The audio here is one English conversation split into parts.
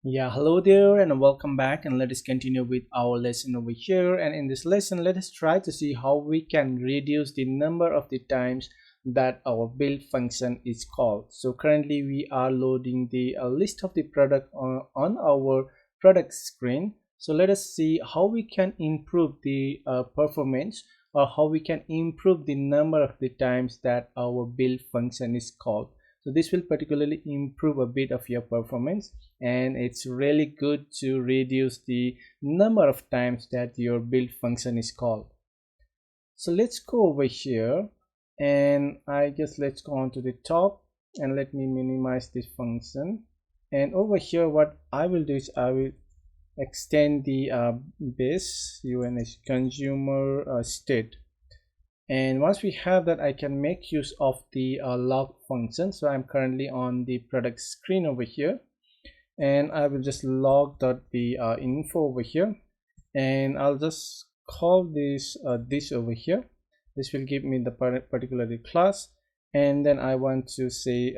Yeah, hello there and welcome back, and let us continue with our lesson over here. And in this lesson, let us try to see how we can reduce the number of the times that our build function is called. So currently we are loading the list of the product on our product screen. So let us see how we can improve the performance, or how we can improve the number of the times that our build function is called. So this will particularly improve a bit of your performance, and it's really good to reduce the number of times that your build function is called. So let's go over here, and I guess let's go on to the top, and let me minimize this function. And over here what I will do is I will extend the base UNS consumer state. And once we have that, I can make use of the log function. So I'm currently on the product screen over here, and I will just log the info over here, and I'll just call this this over here. This will give me the particular class, and then I want to say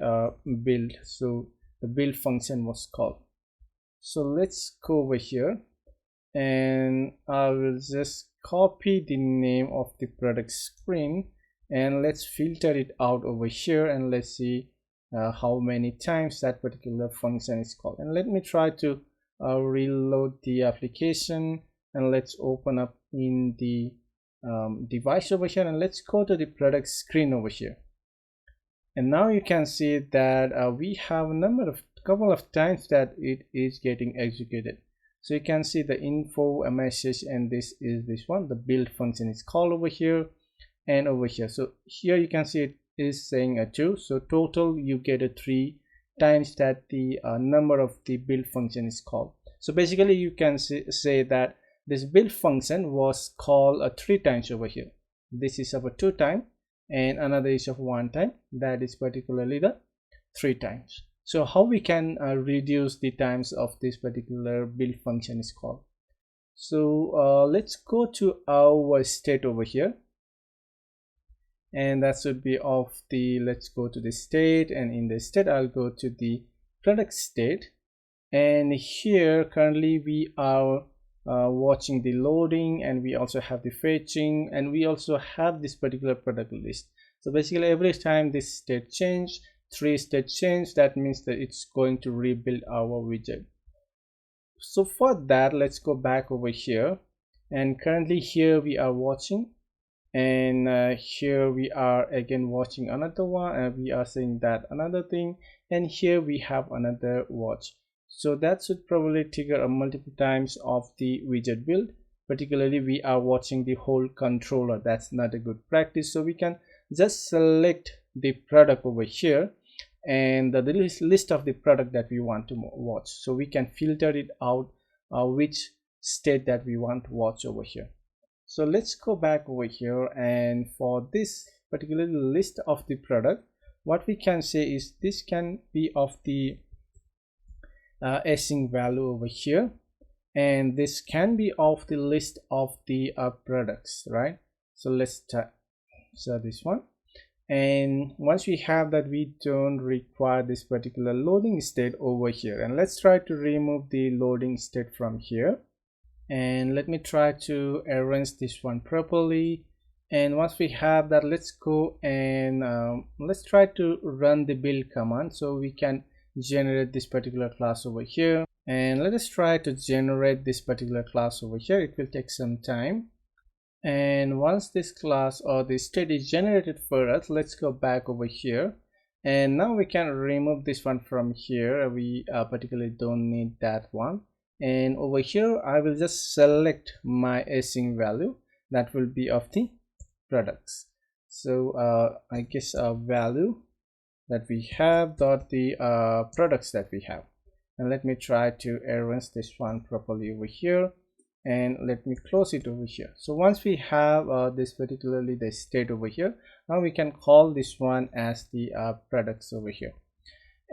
build. So the build function was called. So let's go over here, and I will just copy the name of the product screen, and let's filter it out over here, and let's see how many times that particular function is called. And let me try to reload the application, and let's open up in the device over here, and let's go to the product screen over here. And now you can see that we have a couple of times that it is getting executed. So you can see the info, a message, and this is this one. The build function is called over here and over here. So here you can see it is saying a 2. So total you get a 3 times that the number of the build function is called. So basically you can say that this build function was called 3 times over here. This is of a 2 time, and another is of 1 time. That is particularly the 3 times. So how we can reduce the times of this particular build function is called. So let's go to our state over here, and that should be of the, let's go to the state, and in the state I'll go to the product state. And here currently we are watching the loading, and we also have the fetching, and we also have this particular product list. So basically every time this state change, 3 state change, that means that it's going to rebuild our widget. So for that, let's go back over here, and currently here we are watching, and here we are again watching another one, and we are saying that another thing, and here we have another watch. So that should probably trigger a multiple times of the widget build. Particularly we are watching the whole controller. That's not a good practice. So we can just select the product over here, and the list of the product that we want to watch. So we can filter it out which state that we want to watch over here. So let's go back over here, and for this particular list of the product, what we can say is this can be of the async value over here, and this can be of the list of the products, right? So let's so this one, and once we have that, we don't require this particular loading state over here. And let's try to remove the loading state from here, and let me try to arrange this one properly. And once we have that, let's go and let's try to run the build command so we can generate this particular class over here. And let us try to generate this particular class over here. It will take some time, and once this class or this state is generated for us, let's go back over here, and now we can remove this one from here. We particularly don't need that one, and over here I will just select my async value that will be of the products. So I guess a value that we have dot the products that we have, and let me try to arrange this one properly over here, and let me close it over here. So once we have this particularly the state over here, now we can call this one as the products over here,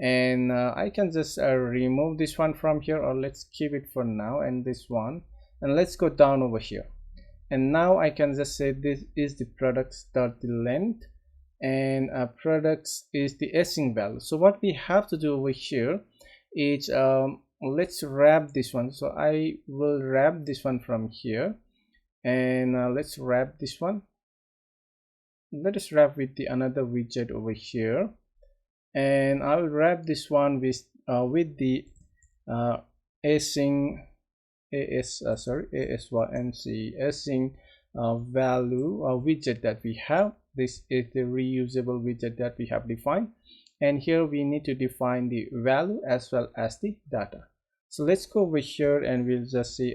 and I can just remove this one from here, or let's keep it for now, and this one, and let's go down over here, and now I can just say this is the products dot the length, and products is the async value. So what we have to do over here is let's wrap this one. So I will wrap this one from here, and let's wrap this one. Let us wrap with the another widget over here, and I will wrap this one with the async async value widget that we have. This is the reusable widget that we have defined, and here we need to define the value as well as the data. So let's go over here and we'll just say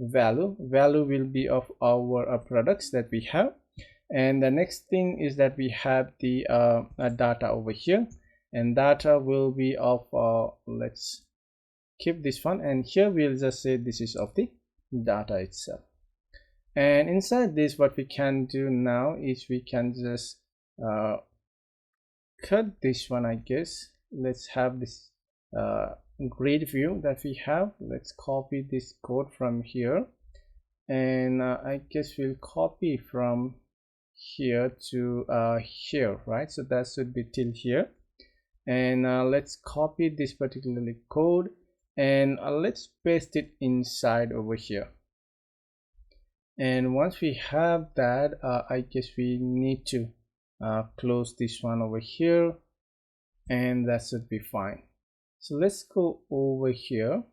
value will be of our products that we have. And the next thing is that we have the data over here, and data will be of let's keep this one, and here we'll just say this is of the data itself. And inside this, what we can do now is we can just cut this one. I guess let's have this grid view that we have. Let's copy this code from here, and I guess we'll copy from here to here, right? So that should be till here, and let's copy this particular code, and let's paste it inside over here. And once we have that, I guess we need to close this one over here, and that should be fine. So let's go over here,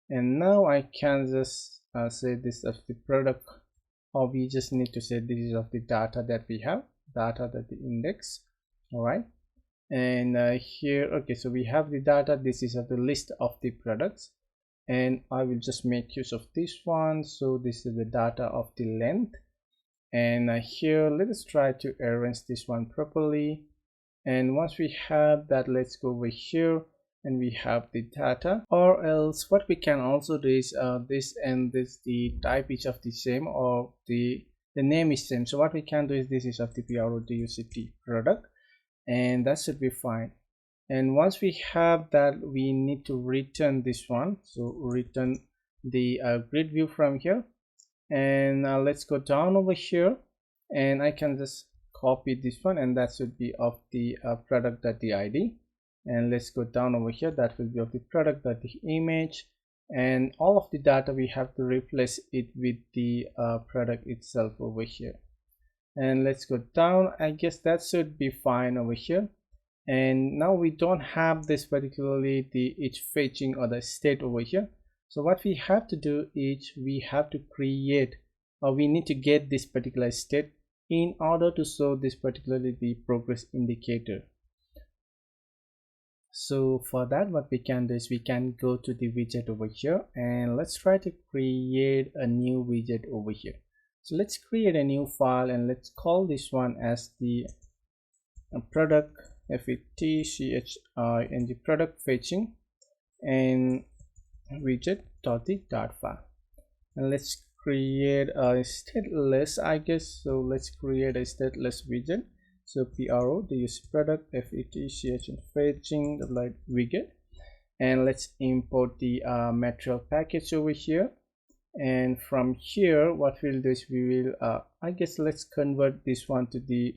and now I can just say this of the product, or we just need to say this is of the data that we have, data that the index. All right, and here, okay, so we have the data. This is of the list of the products, and I will just make use of this one. So this is the data of the length, and here let us try to arrange this one properly. And once we have that, let's go over here and we have the data. Or else what we can also do is this and this, the type is of the same, or the name is same. So what we can do is this is of the product, product, and that should be fine. And once we have that, we need to return this one. So return the grid view from here, and let's go down over here, and I can just copy this one, and that should be of the product.id. And let's go down over here, that will be of the product.image, and all of the data we have to replace it with the product itself over here. And let's go down. I guess that should be fine over here. And now we don't have this particularly the each fetching or the state over here. So what we have to do is we have to create, or we need to get this particular state in order to show this particularly the progress indicator. So for that, what we can do is we can go to the widget over here, and let's try to create a new widget over here. So let's create a new file, and let's call this one as the product FETCHING product fetching and widget.the.dart file. And let's create a stateless, I guess. So let's create a stateless widget. So PRO, the use product FETCHING fetching the light widget, and let's import the material package over here. And from here, what we'll do is we will I guess let's convert this one to the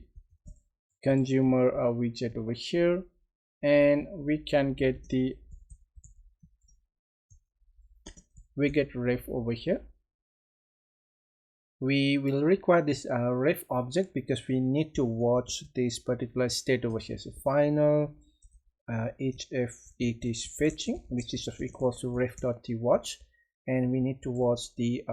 consumer widget over here, and we can get the widget ref over here. We will require this ref object because we need to watch this particular state over here. So final HF it is fetching, which is equals to ref.twatch, and we need to watch the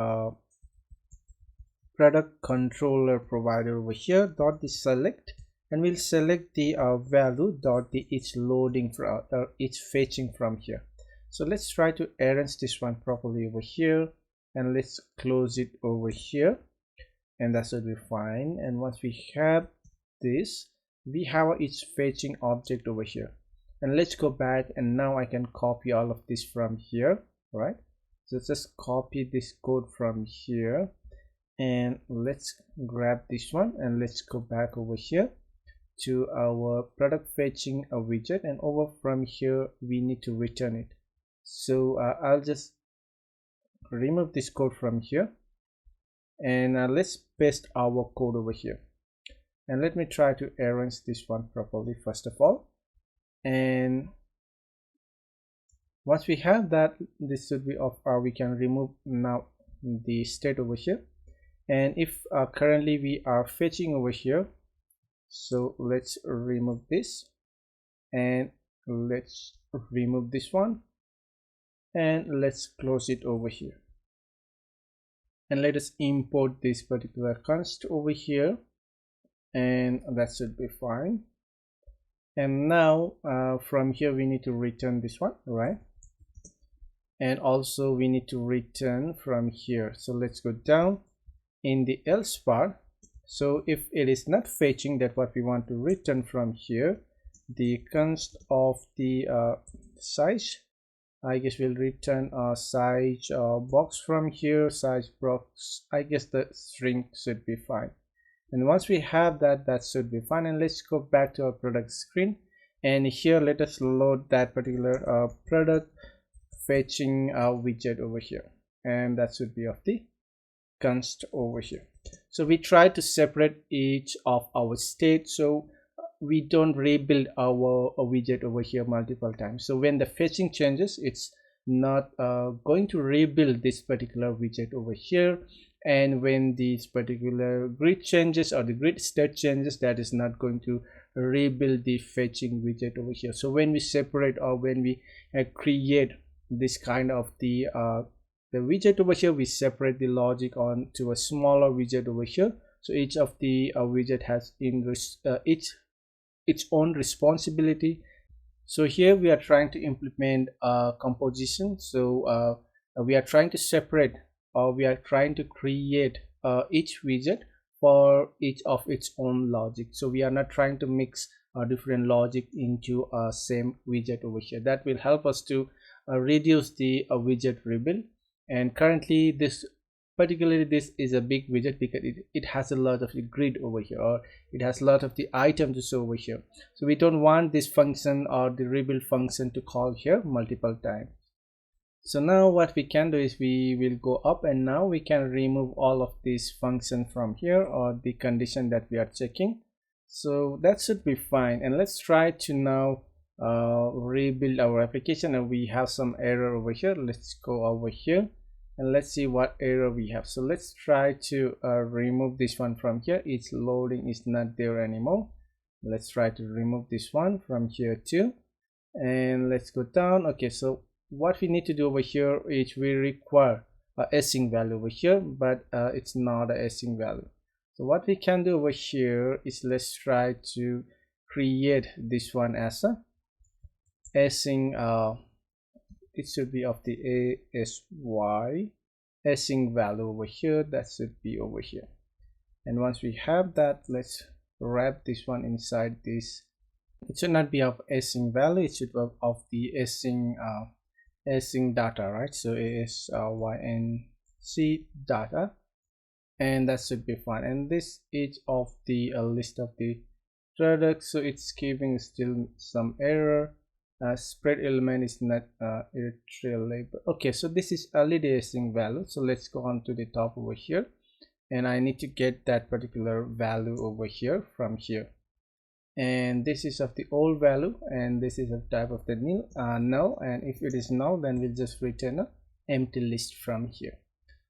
product controller provider over here dot the select, and we'll select the value dot the each loading from each fetching from here. So let's try to arrange this one properly over here, and let's close it over here, and that should be fine. And once we have this, we have each fetching object over here, and let's go back, and now I can copy all of this from here, right? So just copy this code from here, and let's grab this one, and let's go back over here to our product fetching a widget, and over from here we need to return it. So I'll just remove this code from here, and let's paste our code over here, and let me try to arrange this one properly first of all. And Once we have that, this should be off. We can remove now the state over here. And if currently we are fetching over here, so let's remove this, and let's remove this one, and let's close it over here, and let us import this particular const over here, and that should be fine. And now from here we need to return this one, right? And also we need to return from here. So let's go down in the else part. So if it is not fetching that what we want to return from here, the const of the size, I guess we'll return a size box from here. Size box, I guess the string should be fine. And once we have that, that should be fine. And let's go back to our product screen, and here let us load that particular product fetching widget over here, and that should be of the const over here. So we try to separate each of our state, so we don't rebuild our widget over here multiple times. So when the fetching changes, it's not going to rebuild this particular widget over here, and when this particular grid changes or the grid state changes, that is not going to rebuild the fetching widget over here. So when we separate, or when we create this kind of the widget over here, we separate the logic onto a smaller widget over here. So each of the widget has its own responsibility. So here we are trying to implement composition. So we are trying to separate, or we are trying to create each widget for each of its own logic. So we are not trying to mix different logic into a same widget over here. That will help us to reduce the widget rebuild. And currently particularly this is a big widget because it has a lot of the grid over here, or it has a lot of the items to show over here. So we don't want this function or the rebuild function to call here multiple times. So now what we can do is we will go up, and now we can remove all of these function from here, or the condition that we are checking. So that should be fine. And let's try to now rebuild our application, and we have some error over here. Let's go over here and let's see what error we have. So let's try to remove this one from here. Its loading is not there anymore. Let's try to remove this one from here too, and let's go down. Okay, so what we need to do over here is we require a async value over here, but it's not a async value. So what we can do over here is let's try to create this one as a async. It should be of the async value over here. That should be over here. And once we have that, let's wrap this one inside this. It should not be of async value, it should be of the async data, right? So async data, and that should be fine. And this is of the list of the products, so it's giving still some error. Spread element is not label. Okay, so this is already async value. So let's go on to the top over here, and I need to get that particular value over here from here. And this is of the old value, and this is of type of the null, and if it is null, then we'll just return a empty list from here.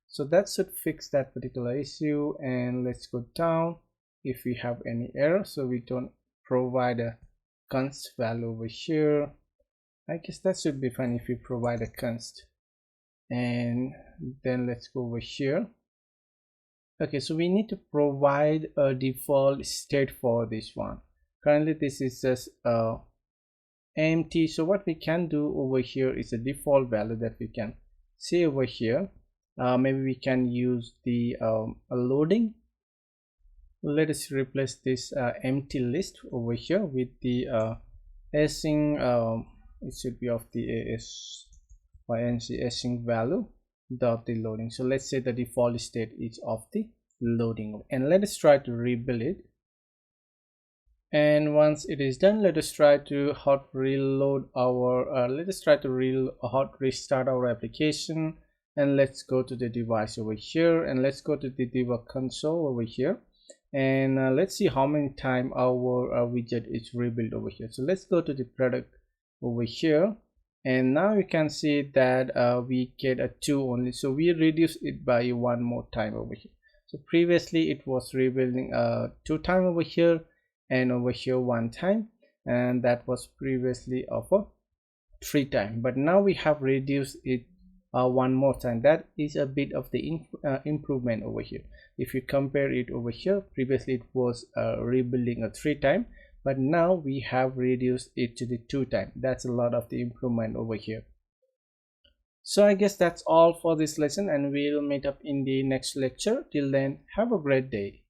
So that should fix that particular issue. And let's go down if we have any error. So we don't provide a const value over here. I guess that should be fine if we provide a const. And then let's go over here. Okay, so we need to provide a default state for this one. Currently this is just empty. So what we can do over here is a default value that we can see over here. Maybe we can use the loading. Let us replace this empty list over here with the async. It should be of the async value dot the loading. So let's say the default state is of the loading, and let us try to rebuild it. And once it is done, let us try to hot reload our hot restart our application, and let's go to the device over here, and let's go to the debug console over here, and let's see how many times our widget is rebuilt over here. So let's go to the product over here, and now you can see that we get a 2 only, so we reduce it by one more time over here. So previously it was rebuilding 2 time over here and over here 1 time, and that was previously of a 3 time, but now we have reduced it one more time. That is a bit of the improvement over here. If you compare it over here, previously it was rebuilding a 3 time, but now we have reduced it to the 2 time. That's a lot of the improvement over here. So I guess that's all for this lesson, and we'll meet up in the next lecture. Till then, have a great day.